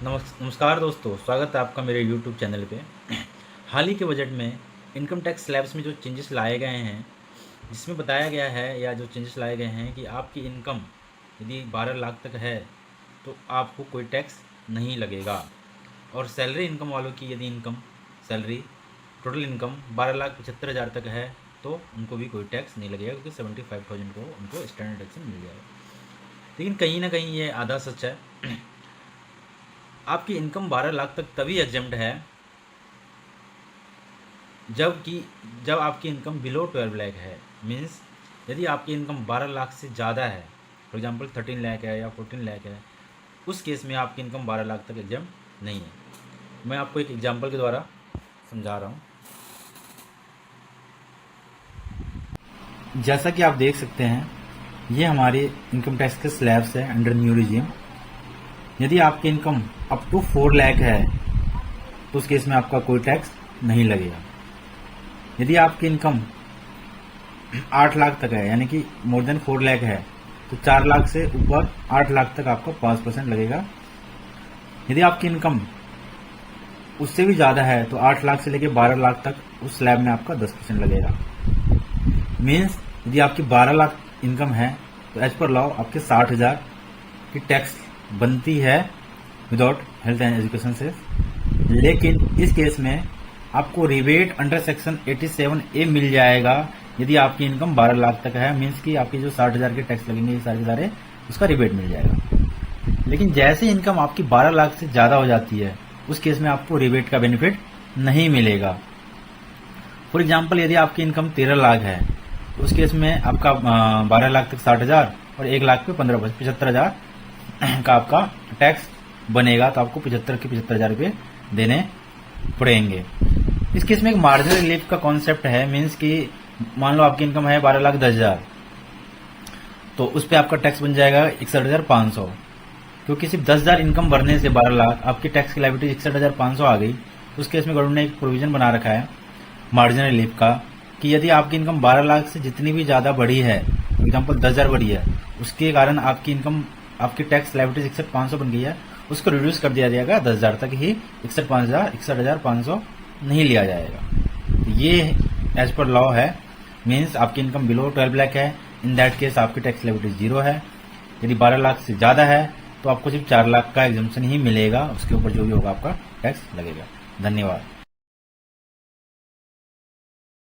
नमस्कार दोस्तों, स्वागत है आपका मेरे YouTube चैनल पे। हाल ही के बजट में इनकम टैक्स स्लैब्स में जो चेंजेस लाए गए हैं, जिसमें बताया गया है या जो चेंजेस लाए गए हैं कि आपकी इनकम यदि 12 लाख तक है तो आपको कोई टैक्स नहीं लगेगा, और सैलरी इनकम वालों की यदि इनकम सैलरी टोटल इनकम 12,75,000 तक है तो उनको भी कोई टैक्स नहीं लगेगा, क्योंकि 75,000 को उनको स्टैंडर्ड टैक्स मिल जाएगा। लेकिन कहीं ना कहीं ये आधा सच है। आपकी इनकम 12 लाख तक तभी एग्जम्प्ट है जब आपकी इनकम बिलो 12 लाख है। मीन्स यदि आपकी इनकम 12 लाख से ज़्यादा है, फॉर एग्जांपल 13 लाख है या 14 लाख है, उस केस में आपकी इनकम 12 लाख तक एग्जम्प्ट नहीं है। मैं आपको एक एग्जांपल के द्वारा समझा रहा हूँ। जैसा कि आप देख सकते हैं, ये हमारे इनकम टैक्स के स्लैब्स है अंडर न्यू रिजीम। यदि आपकी इनकम अप टू 4 लाख है तो उस केस में आपका कोई टैक्स नहीं लगेगा। यदि आपकी इनकम 8 लाख तक है, यानी कि मोर देन 4 लाख है, तो 4 लाख से ऊपर 8 लाख तक आपको 5% लगेगा। यदि आपकी इनकम उससे भी ज़्यादा है तो 8 लाख से लेकर 12 लाख तक उस स्लैब में आपका 10% लगेगा। मीन्स यदि आपकी 12 लाख इनकम है तो एज पर लॉ आपके 60,000 की टैक्स बनती है विदाउट हेल्थ एंड एजुकेशन से। लेकिन इस केस में आपको रिबेट अंडर सेक्शन 87A मिल जाएगा यदि आपकी इनकम 12 लाख तक है। मीन्स कि आपकी जो 60,000 के टैक्स लगेंगे सारे के सारे, उसका रिबेट मिल जाएगा। लेकिन जैसे इनकम आपकी 12 लाख से ज्यादा हो जाती है उस केस में आपको रिबेट का बेनिफिट नहीं मिलेगा। फॉर एग्जाम्पल, यदि आपकी इनकम 13 लाख है तो उस केस में आपका 12 लाख तक 60,000 और 1 लाख पे 75,000 का आपका टैक्स बनेगा, तो आपको 75,000 रुपये देने पड़ेंगे। इस केस में एक मार्जिनल रिलीफ का कॉन्सेप्ट है। मीन्स कि मान लो आपकी इनकम है 12,10,000, तो उस पर आपका टैक्स बन जाएगा 61,500। क्योंकि सिर्फ 10,000 इनकम बढ़ने से 12 लाख आपकी टैक्स की लायबिलिटी 61,500 आ गई। उस केस में गवर्नमेंट ने एक प्रोविजन बना रखा है मार्जिनल रिलीफ का कि यदि आपकी इनकम 12 लाख से जितनी भी ज्यादा बढ़ी है, फॉर एग्जाम्पल 10,000 बढ़ी है, उसके कारण आपकी इनकम आपकी टैक्स लायबिलिटी 61,500 बन गई है, उसको रिड्यूस कर दिया जाएगा 10,000 तक ही। 61,500 नहीं लिया जाएगा। ये एज पर लॉ है। मीन्स आपकी इनकम बिलो 12 लाख है, इन दैट केस आपकी टैक्स लायबिलिटी 0 है। यदि 12 लाख से ज्यादा है तो आपको सिर्फ 4 लाख का एग्जम्पशन ही मिलेगा, उसके ऊपर जो भी होगा आपका टैक्स लगेगा। धन्यवाद।